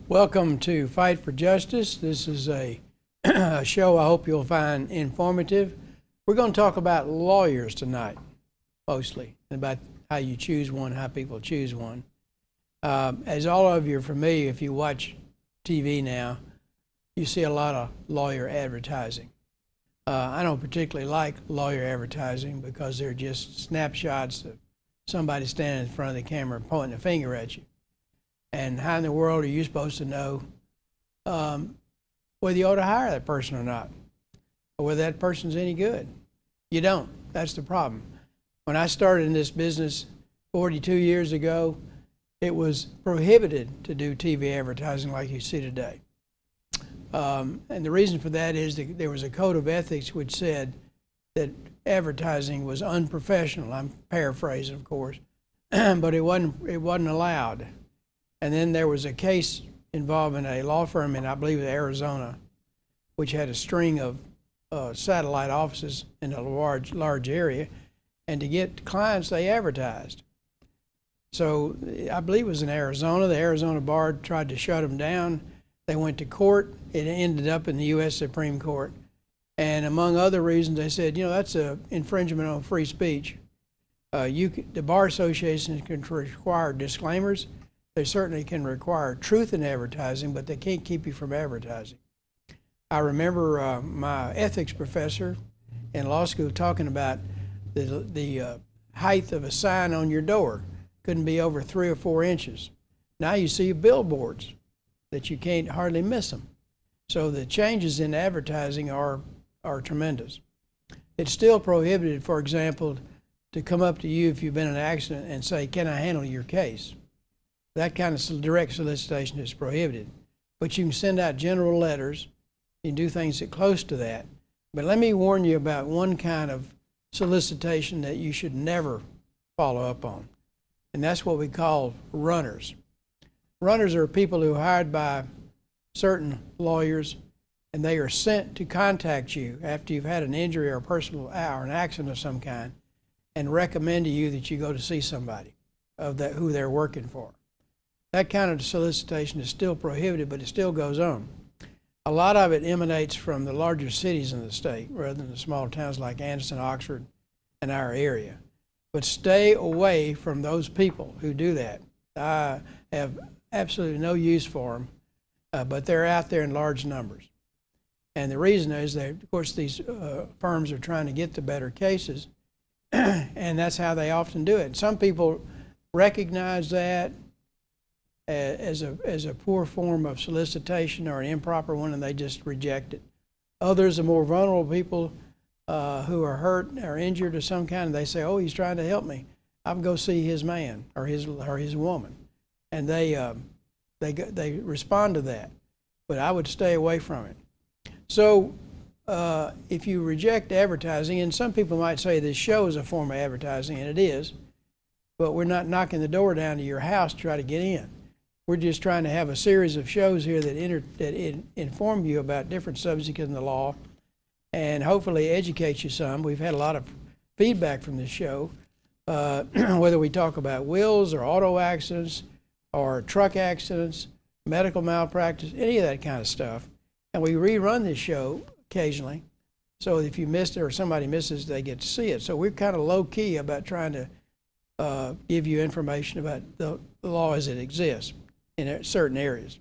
Welcome to Fight for Justice. This is a show I hope you'll find informative. We're going to talk about lawyers tonight, mostly, and about how you choose one, how people choose one. As all of you are familiar, if you watch TV now, you see a lot of lawyer advertising. I don't particularly like lawyer advertising because they're just snapshots of somebody standing in front of the camera pointing a finger at you. And how in the world are you supposed to know whether you ought to hire that person or not, or whether that person's any good? You don't. That's the problem. When I started in this business 42 years ago, it was prohibited to do TV advertising like you see today. And the reason for that is that there was a code of ethics which said that advertising was unprofessional. I'm paraphrasing, of course, but it wasn't allowed. And then there was a case involving a law firm in, I believe, Arizona, which had a string of satellite offices in a large area. And to get clients, they advertised. So I believe it was in Arizona. The Arizona bar tried to shut them down. They went to court. It ended up in the U.S. Supreme Court. And among other reasons, they said, that's an infringement on free speech. The Bar Association can require disclaimers. They certainly can require truth in advertising, but they can't keep you from advertising. I remember my ethics professor in law school talking about the height of a sign on your door couldn't be over 3 or 4 inches. Now you see billboards that you can't hardly miss them. So the changes in advertising are tremendous. It's still prohibited, for example, to come up to you if you've been in an accident and say, "Can I handle your case?" That kind of direct solicitation is prohibited. But you can send out general letters. You can do things that close to that. But let me warn you about one kind of solicitation that you should never follow up on. And that's what we call runners. Runners are people who are hired by certain lawyers, and they are sent to contact you after you've had an injury or an accident of some kind, and recommend to you that you go to see somebody of that who they're working for. That kind of solicitation is still prohibited, but it still goes on. A lot of it emanates from the larger cities in the state rather than the small towns like Anderson, Oxford, and our area. But stay away from those people who do that. I have absolutely no use for them, but they're out there in large numbers. And the reason is that, of course, these firms are trying to get the better cases, and that's how they often do it. Some people recognize that as a poor form of solicitation or an improper one, and they just reject it. Others are more vulnerable people who are hurt or injured of some kind, and they say, "Oh, he's trying to help me. I'll go see his man or his woman," and they respond to that. But I would stay away from it. So if you reject advertising, and some people might say this show is a form of advertising, and it is, but we're not knocking the door down to your house to try to get in. We're just trying to have a series of shows here that inform you about different subjects in the law and hopefully educate you some. We've had a lot of feedback from this show, whether we talk about wills or auto accidents or truck accidents, medical malpractice, any of that kind of stuff. And we rerun this show occasionally, so if you missed it or somebody misses, they get to see it. So we're kind of low-key about trying to give you information about the law as it exists in certain areas.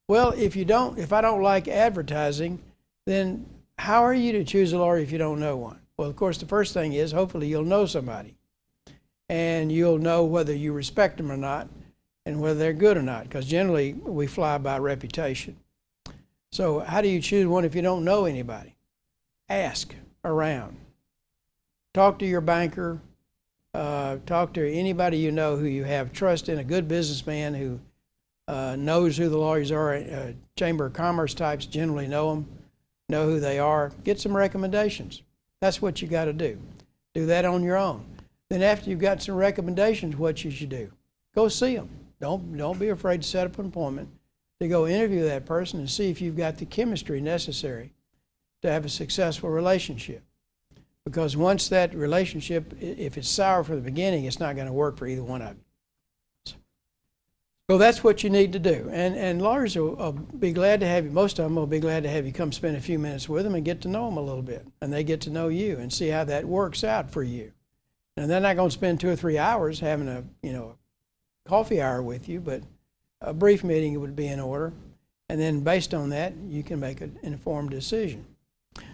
Well, if I don't like advertising, then how are you to choose a lawyer if you don't know one? Well, of course, the first thing is hopefully you'll know somebody, and you'll know whether you respect them or not and whether they're good or not, because generally we fly by reputation. So how do you choose one if you don't know anybody? Ask around. Talk to your banker. Talk to anybody you know who you have trust in, a good businessman who knows who the lawyers are. Chamber of Commerce types generally know them, know who they are. Get some recommendations. That's what you got to do. Do that on your own. Then after you've got some recommendations, what you should do? Go see them. Don't be afraid to set up an appointment to go interview that person and see if you've got the chemistry necessary to have a successful relationship. Because once that relationship, if it's sour from the beginning, it's not going to work for either one of you. So that's what you need to do. And lawyers will be glad to have you, most of them will be glad to have you come spend a few minutes with them and get to know them a little bit. And they get to know you and see how that works out for you. And they're not going to spend 2 or 3 hours having a coffee hour with you, but a brief meeting would be in order. And then based on that, you can make an informed decision.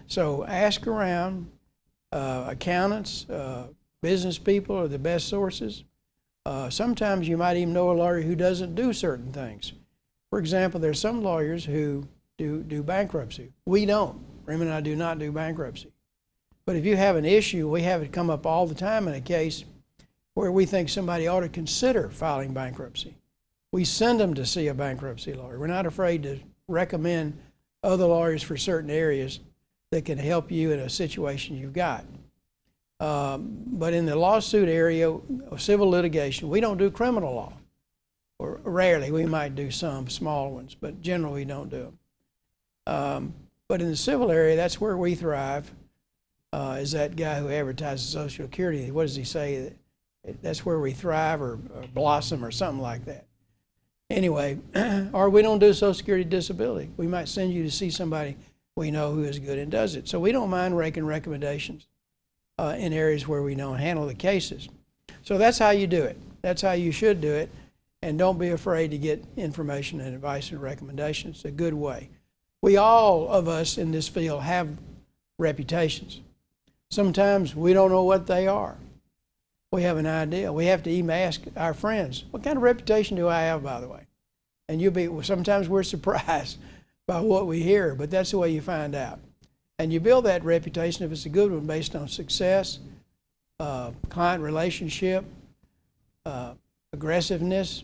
So ask around. Accountants, business people are the best sources. Sometimes you might even know a lawyer who doesn't do certain things. For example, there's some lawyers who do bankruptcy. We don't. Raymond and I do not do bankruptcy. But if you have an issue, we have it come up all the time in a case where we think somebody ought to consider filing bankruptcy. We send them to see a bankruptcy lawyer. We're not afraid to recommend other lawyers for certain areas that can help you in a situation you've got. But in the lawsuit area, civil litigation, we don't do criminal law. Or rarely, we might do some small ones, but generally we don't do them. But in the civil area, that's where we thrive. Is that guy who advertises Social Security, what does he say? That's where we thrive or blossom or something like that. Anyway, or we don't do Social Security disability. We might send you to see somebody we know who is good and does it. So we don't mind making recommendations in areas where we don't handle the cases. So that's how you do it. That's how you should do it. And don't be afraid to get information and advice and recommendations. It's a good way. We all of us in this field have reputations. Sometimes we don't know what they are. We have an idea. We have to even ask our friends, what kind of reputation do I have, by the way? And sometimes we're surprised by what we hear, but that's the way you find out. And you build that reputation, if it's a good one, based on success, client relationship, aggressiveness,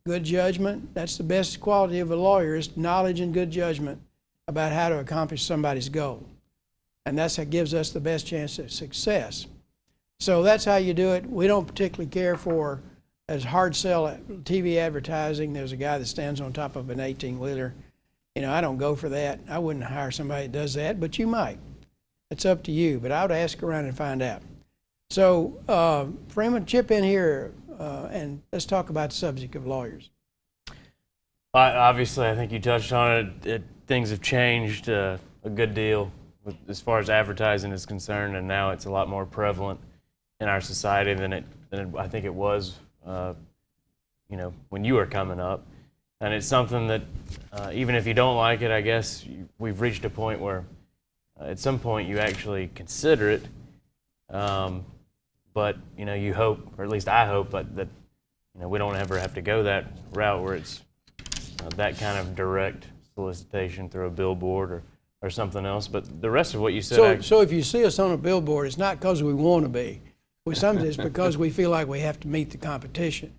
good judgment. That's the best quality of a lawyer, is knowledge and good judgment about how to accomplish somebody's goal. And that's what gives us the best chance of success. So that's how you do it. We don't particularly care for, as hard sell TV advertising. There's a guy that stands on top of an 18-wheeler. I don't go for that. I wouldn't hire somebody that does that, but you might. It's up to you, but I would ask around and find out. So, Freeman, chip in here and let's talk about the subject of lawyers. Obviously, I think you touched on it. Things have changed a good deal as far as advertising is concerned, and now it's a lot more prevalent in our society than I think it was, when you were coming up. And it's something that, even if you don't like it, I guess we've reached a point where at some point you actually consider it. But, you hope, or at least I hope, that we don't ever have to go that route where it's that kind of direct solicitation through a billboard or something else. But the rest of what you said... So if you see us on a billboard, it's not because we want to be. Sometimes it's because we feel like we have to meet the competition.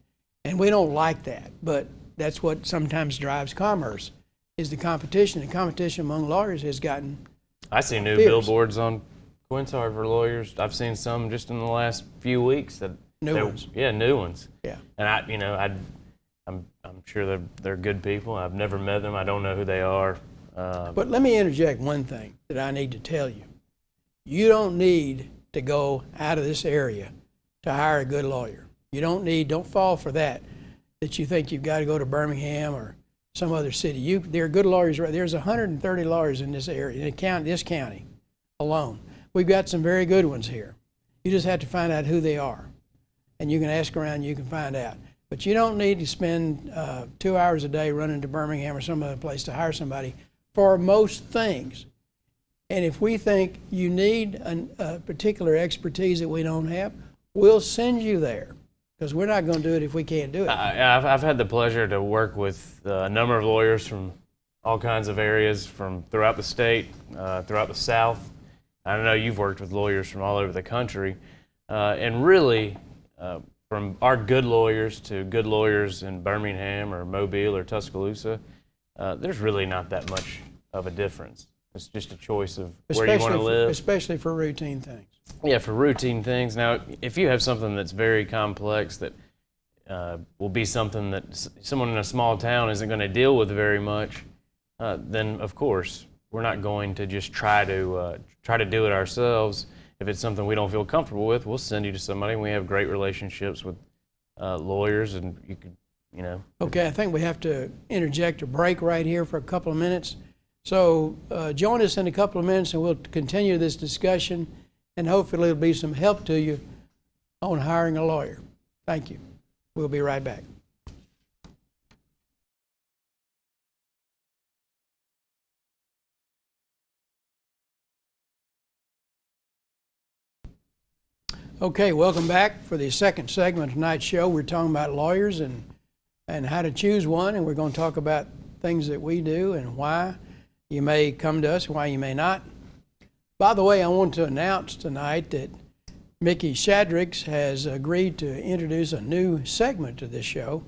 And we don't like that. But that's what sometimes drives commerce, is the competition. And competition among lawyers has gotten I see new fierce. Billboards on Quincy for lawyers. I've seen some just in the last few weeks. New ones. Yeah, new ones. Yeah. And I'm sure they're good people. I've never met them. I don't know who they are. But let me interject one thing that I need to tell you. You don't need to go out of this area to hire a good lawyer. Don't fall for that you think you've got to go to Birmingham or some other city. There are good lawyers right there's 130 lawyers in this area, in this county alone. We've got some very good ones here. You just have to find out who they are. And you can ask around, you can find out. But you don't need to spend 2 hours a day running to Birmingham or some other place to hire somebody for most things. And if we think you need a particular expertise that we don't have, we'll send you there, because we're not going to do it if we can't do it. I've had the pleasure to work with a number of lawyers from all kinds of areas from throughout the state, throughout the South. I know you've worked with lawyers from all over the country. And really, from our good lawyers to good lawyers in Birmingham or Mobile or Tuscaloosa, there's really not that much of a difference. It's just a choice of where you want to live. Especially for routine things. Yeah, for routine things. Now, if you have something that's very complex that will be something that someone in a small town isn't going to deal with very much, then of course we're not going to just try to do it ourselves. If it's something we don't feel comfortable with, we'll send you to somebody. We have great relationships with lawyers, and you know. Okay, I think we have to interject a break right here for a couple of minutes. So join us in a couple of minutes and we'll continue this discussion, and hopefully it'll be some help to you on hiring a lawyer. Thank you. We'll be right back. Okay, welcome back for the second segment of tonight's show. We're talking about lawyers and how to choose one, and we're going to talk about things that we do and why you may come to us and why you may not. By the way, I want to announce tonight that Mickey Shadricks has agreed to introduce a new segment to this show.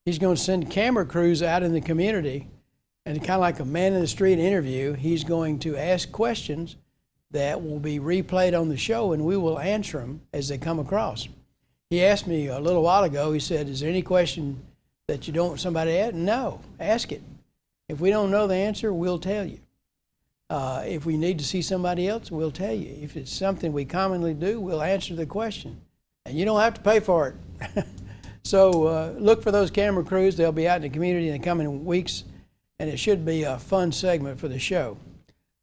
He's going to send camera crews out in the community, and kind of like a man in the street interview, he's going to ask questions that will be replayed on the show, and we will answer them as they come across. He asked me a little while ago, he said, is there any question that you don't want somebody to ask? No, ask it. If we don't know the answer, we'll tell you. If we need to see somebody else, we'll tell you. If it's something we commonly do, we'll answer the question. And you don't have to pay for it. So look for those camera crews. They'll be out in the community in the coming weeks, and it should be a fun segment for the show.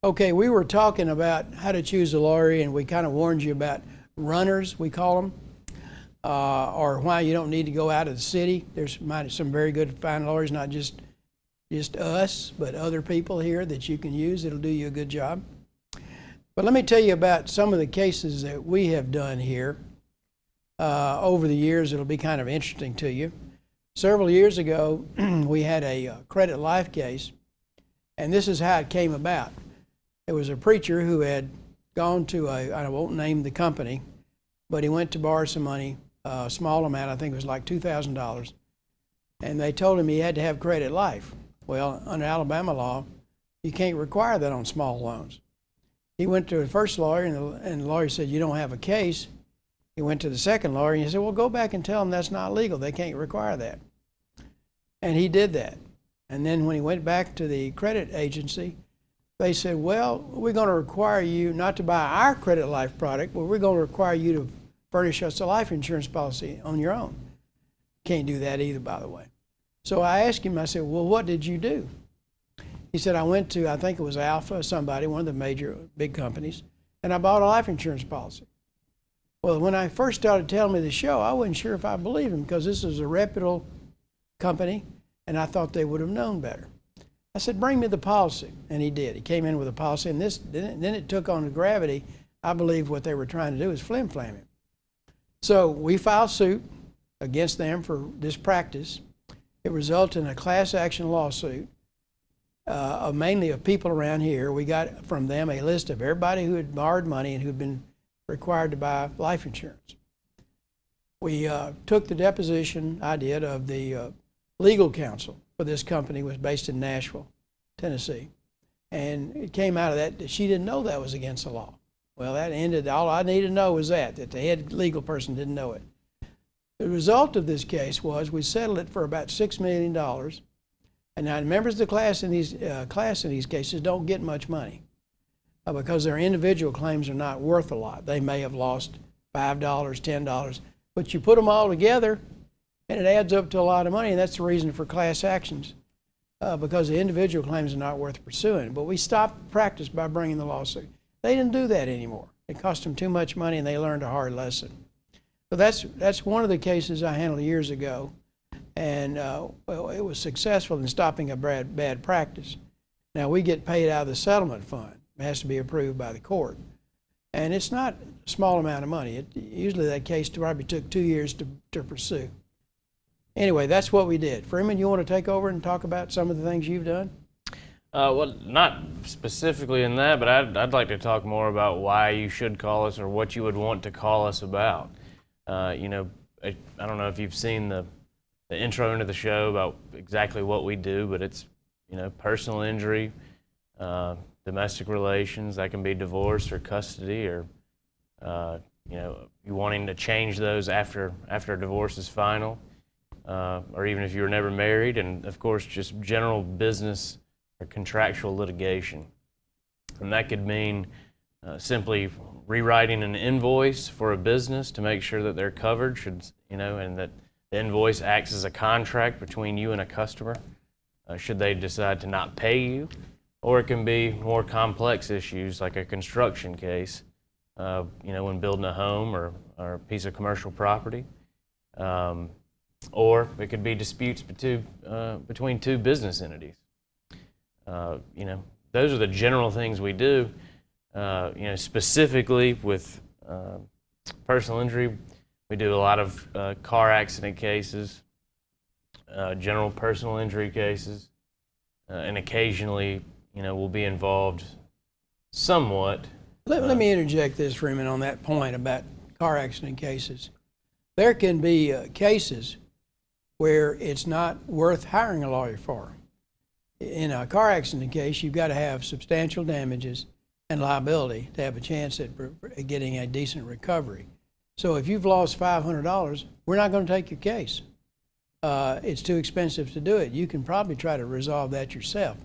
Okay, we were talking about how to choose a lawyer, and we kind of warned you about runners, we call them, or why you don't need to go out of the city. There's some very good, fine lawyers, not just us, but other people here that you can use. It'll do you a good job. But let me tell you about some of the cases that we have done here over the years. It'll be kind of interesting to you. Several years ago, we had a credit life case, and this is how it came about. There was a preacher who had gone to I won't name the company, but he went to borrow some money, a small amount, I think it was like $2,000, and they told him he had to have credit life. Well, under Alabama law, you can't require that on small loans. He went to the first lawyer, and the lawyer said, you don't have a case. He went to the second lawyer, and he said, well, go back and tell them that's not legal. They can't require that. And he did that. And then when he went back to the credit agency, they said, well, we're going to require you not to buy our credit life product, but we're going to require you to furnish us a life insurance policy on your own. Can't do that either, by the way. So I asked him, I said, well, what did you do? He said, I went to, I think it was Alpha, somebody, one of the major big companies, and I bought a life insurance policy. Well, when I first started telling me the show, I wasn't sure if I believed him because this is a reputable company, and I thought they would have known better. I said, bring me the policy, and he did. He came in with a policy, and then it took on the gravity. I believe what they were trying to do is flim-flam him. So we filed suit against them for this practice. It resulted in a class action lawsuit, mainly of people around here. We got from them a list of everybody who had borrowed money and who had been required to buy life insurance. We took the deposition, I did, of the legal counsel for this company, was based in Nashville, Tennessee. And it came out of that she didn't know that was against the law. Well, that ended, all I needed to know was that the head legal person didn't know it. The result of this case was we settled it for about $6 million. And now members of the class in these cases don't get much money because their individual claims are not worth a lot. They may have lost $5, $10, but you put them all together and it adds up to a lot of money, and that's the reason for class actions, because the individual claims are not worth pursuing. But we stopped practice by bringing the lawsuit. They didn't do that anymore. It cost them too much money, and they learned a hard lesson. So that's one of the cases I handled years ago, and well, it was successful in stopping a bad practice. Now, we get paid out of the settlement fund. It has to be approved by the court. And it's not a small amount of money. Usually that case probably took 2 years to pursue. Anyway, that's what we did. Freeman, you want to take over and talk about some of the things you've done? Well, not specifically in that, but I'd like to talk more about why you should call us or what you would want to call us about. You know, I don't know if you've seen the intro into the show about exactly what we do, but it's, you know, personal injury, domestic relations. That can be divorce or custody, or you know, you wanting to change those after a divorce is final. Or even if you were never married, and of course just general business or contractual litigation. And that could mean simply rewriting an invoice for a business to make sure that they're covered, and that The invoice acts as a contract between you and a customer, should they decide to not pay you, or it can be more complex issues like a construction case, when building a home or a piece of commercial property. Or it could be disputes between two business entities. Those are the general things we do. Specifically with personal injury, we do a lot of car accident cases, general personal injury cases, and occasionally, we'll be involved somewhat. Let me interject this, Freeman, on that point about car accident cases. There can be cases where it's not worth hiring a lawyer for. In a car accident case, you've got to have substantial damages and liability to have a chance at getting a decent recovery. So if you've lost $500, we're not going to take your case. It's too expensive to do it. You can probably try to resolve that yourself.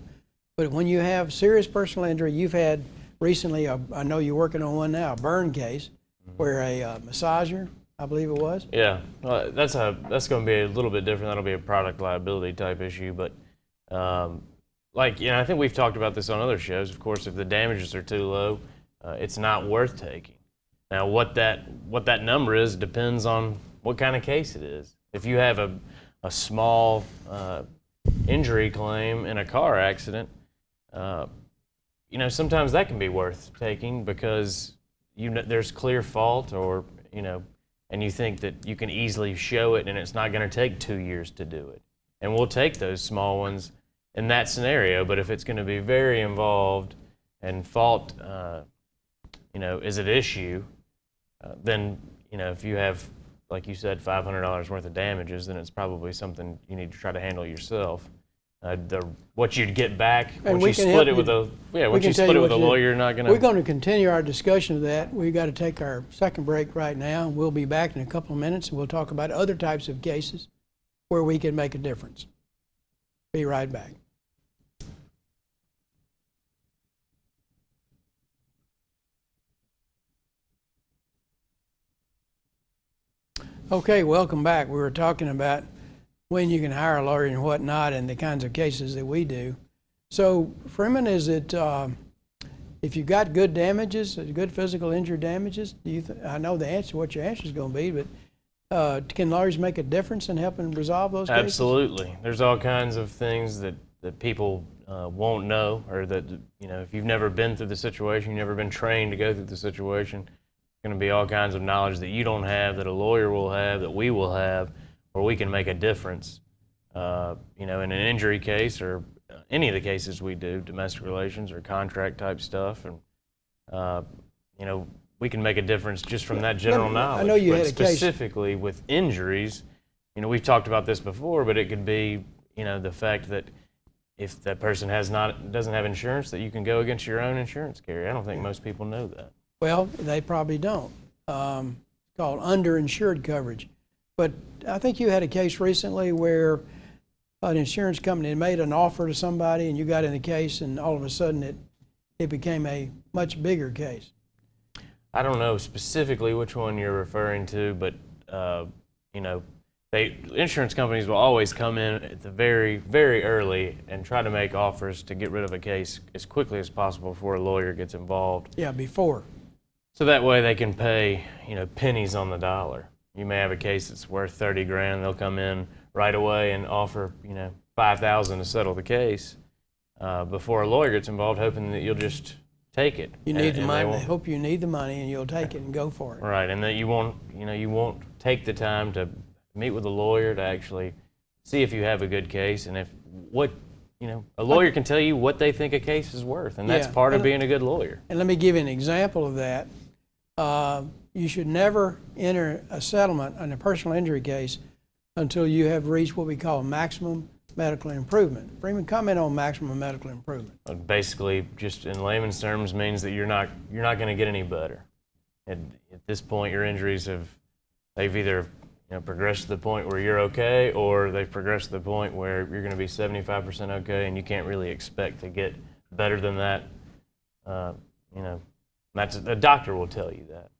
But when you have serious personal injury, you've had recently, I know you're working on one now, a burn case, where a massager, I believe it was. Yeah, well, that's going to be a little bit different. That'll be a product liability type issue. But I think we've talked about this on other shows. Of course, if the damages are too low, it's not worth taking. Now, what that number is depends on what kind of case it is. If you have a small injury claim in a car accident, sometimes that can be worth taking because there's clear fault, or and you think that you can easily show it, and it's not going to take 2 years to do it. And we'll take those small ones in that scenario. But if it's going to be very involved and fault, is at issue, then if you have, like you said, $500 worth of damages, then it's probably something you need to try to handle yourself. What you'd get back once you split it with a lawyer, you're not going to. We're going to continue our discussion of that. We've got to take our second break right now. We'll be back in a couple of minutes, and we'll talk about other types of cases where we can make a difference. Be right back. Okay, welcome back. We were talking about when you can hire a lawyer and whatnot, and the kinds of cases that we do. So, Freeman, is it if you've got good damages, good physical injury damages? I know the answer, what your answer is going to be, but can lawyers make a difference in helping resolve those cases? Absolutely. There's all kinds of things that people won't know, or that if you've never been through the situation, you've never been trained to go through the situation. Going to be all kinds of knowledge that you don't have, that a lawyer will have, that we will have, where we can make a difference. In an injury case, or any of the cases we do, domestic relations or contract type stuff, and we can make a difference just from that general knowledge. I know you but had a case specifically with injuries. We've talked about this before, but it could be the fact that if that person doesn't have insurance, that you can go against your own insurance carrier. I don't think most people know that. Well, they probably don't. It's called underinsured coverage. But I think you had a case recently where an insurance company made an offer to somebody, and you got in the case, and all of a sudden it became a much bigger case. I don't know specifically which one you're referring to, but insurance companies will always come in at the very, very early and try to make offers to get rid of a case as quickly as possible before a lawyer gets involved. Yeah, before. So that way they can pay, pennies on the dollar. You may have a case that's worth $30,000. They'll come in right away and offer, $5,000 to settle the case before a lawyer gets involved, hoping that you'll just take it. You need the money. They hope you need the money, and you'll take it and go for it. Right, and that you won't take the time to meet with a lawyer to actually see if you have a good case, and a lawyer can tell you what they think a case is worth, and that's part of being a good lawyer. And let me give you an example of that. You should never enter a settlement on a personal injury case until you have reached what we call maximum medical improvement. Freeman, comment on maximum medical improvement. Basically, just in layman's terms, means that you're not going to get any better. At this point, your injuries they've either progressed to the point where you're okay, or they've progressed to the point where you're going to be 75% okay, and you can't really expect to get better than that. That's a doctor will tell you that.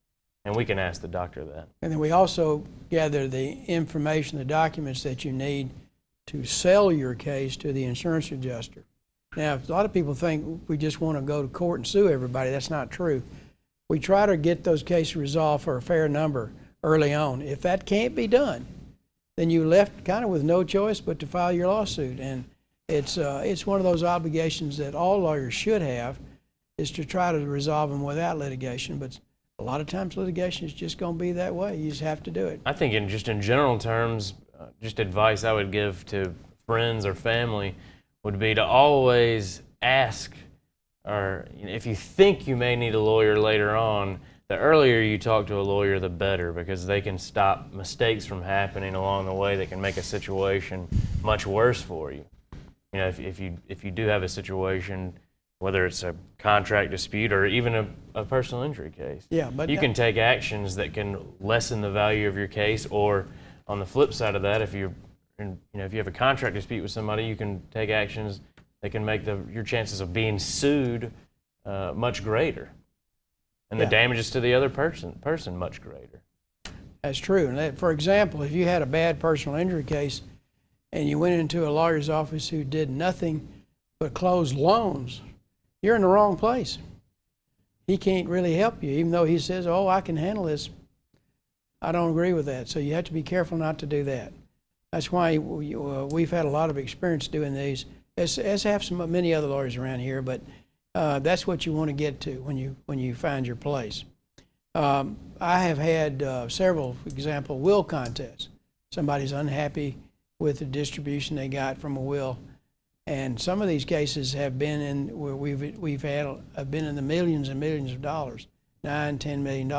and we can ask the doctor that. And then we also gather the information, the documents that you need to sell your case to the insurance adjuster. Now, a lot of people think we just want to go to court and sue everybody. That's not true. We try to get those cases resolved for a fair number early on. If that can't be done, then you left kind of with no choice but to file your lawsuit. And it's one of those obligations that all lawyers should have, is to try to resolve them without litigation. But a lot of times litigation is just going to be that way. You just have to do it. I think in general terms, just advice I would give to friends or family would be to always ask, or if you think you may need a lawyer later on, the earlier you talk to a lawyer, the better, because they can stop mistakes from happening along the way that can make a situation much worse for you. You know, if you do have a situation, whether it's a contract dispute or even a personal injury case, Yeah, but you can take actions that can lessen the value of your case. Or on the flip side of that, if you have a contract dispute with somebody, you can take actions that can make your chances of being sued much greater, and the damages to the other person much greater. That's true. And for example, if you had a bad personal injury case and you went into a lawyer's office who did nothing but close loans, you're in the wrong place. He can't really help you, even though he says, oh, I can handle this. I don't agree with that. So you have to be careful not to do that. That's why we've had a lot of experience doing these, as have many other lawyers around here, but that's what you want to get to when you find your place. I have had several, for example, will contests. Somebody's unhappy with the distribution they got from a will, and some of these cases have been in where have been in the millions and millions of dollars, $9-10 million.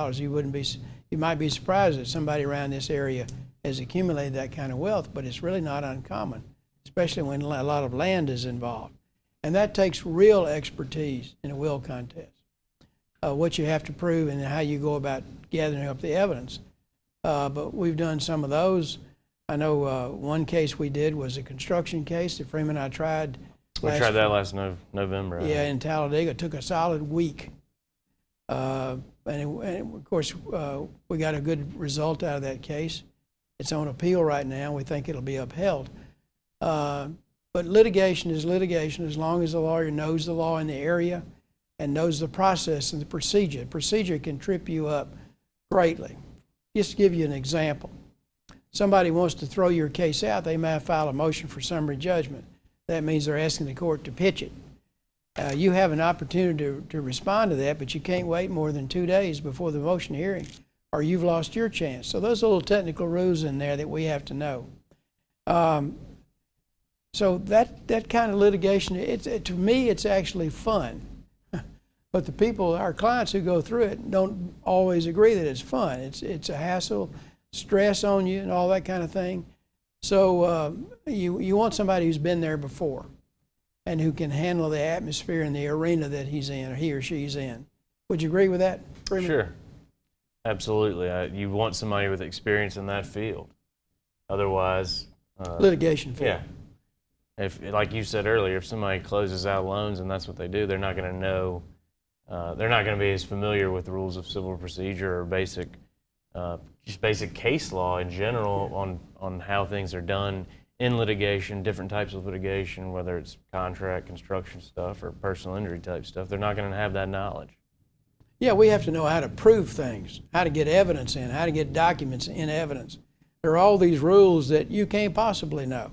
You might be surprised that somebody around this area has accumulated that kind of wealth, but it's really not uncommon, especially when a lot of land is involved. And that takes real expertise in a will contest, what you have to prove and how you go about gathering up the evidence. But we've done some of those. I know one case we did was a construction case that Freeman and I tried. We tried that last November. Yeah, in Talladega. It took a solid week. And of course, we got a good result out of that case. It's on appeal right now. We think it'll be upheld. But litigation is litigation as long as the lawyer knows the law in the area and knows the process and the procedure. The procedure can trip you up greatly. Just to give you an example, somebody wants to throw your case out, they may file a motion for summary judgment. That means they're asking the court to pitch it. You have an opportunity to respond to that, but you can't wait more than 2 days before the motion hearing, or you've lost your chance. So those little technical rules in there that we have to know. So that kind of litigation, to me, it's actually fun. But the people, our clients who go through it, don't always agree that it's fun. It's a hassle, stress on you, and all that kind of thing. So you want somebody who's been there before and who can handle the atmosphere in the arena that he's in, or he or she's in. Would you agree with that, Freeman? Sure. Absolutely. You want somebody with experience in that field. Otherwise... litigation field. Yeah. If, like you said earlier, if somebody closes out loans and that's what they do, they're not going to know, they're not going to be as familiar with the rules of civil procedure or just basic case law in general on how things are done in litigation, different types of litigation, whether it's contract, construction stuff, or personal injury type stuff. They're not going to have that knowledge. Yeah, we have to know how to prove things, how to get evidence in, how to get documents in evidence. There are all these rules that you can't possibly know.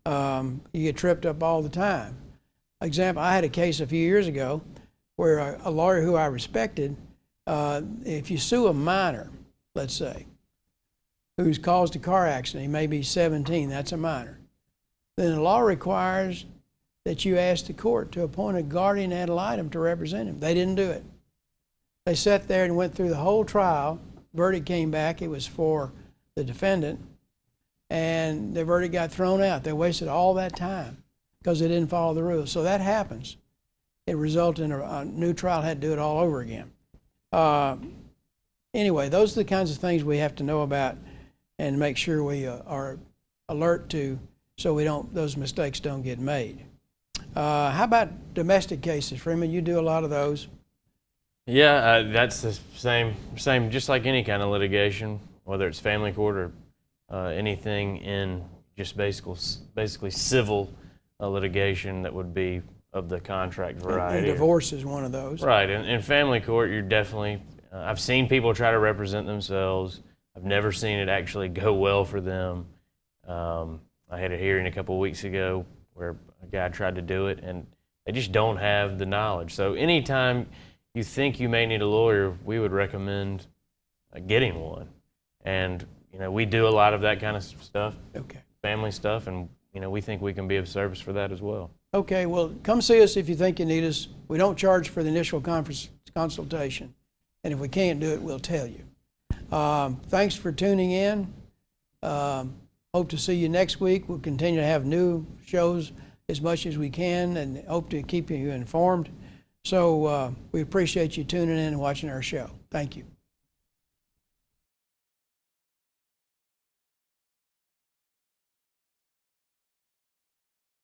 You get tripped up all the time. Example, I had a case a few years ago where a lawyer who I respected, if you sue a minor, let's say, who's caused a car accident, he may be 17, that's a minor, then the law requires that you ask the court to appoint a guardian ad litem to represent him. They didn't do it. They sat there and went through the whole trial. Verdict came back. It was for the defendant, and the verdict got thrown out. They wasted all that time because they didn't follow the rules. So that happens. It resulted in a new trial, had to do it all over again. Anyway, those are the kinds of things we have to know about and make sure we are alert to, so those mistakes don't get made. How about domestic cases, Freeman? You do a lot of those. Yeah, that's the same, just like any kind of litigation, whether it's family court or anything in just basically civil litigation that would be of the contract variety. And divorce is one of those. Right. In family court, you're definitely, I've seen people try to represent themselves. I've never seen it actually go well for them. I had a hearing a couple of weeks ago where a guy tried to do it, and they just don't have the knowledge. So anytime you think you may need a lawyer, we would recommend getting one. And, we do a lot of that kind of stuff, Okay. family stuff, and, we think we can be of service for that as well. Okay, well, come see us if you think you need us. We don't charge for the initial consultation. And if we can't do it, we'll tell you. Thanks for tuning in. Hope to see you next week. We'll continue to have new shows as much as we can and hope to keep you informed. So we appreciate you tuning in and watching our show. Thank you.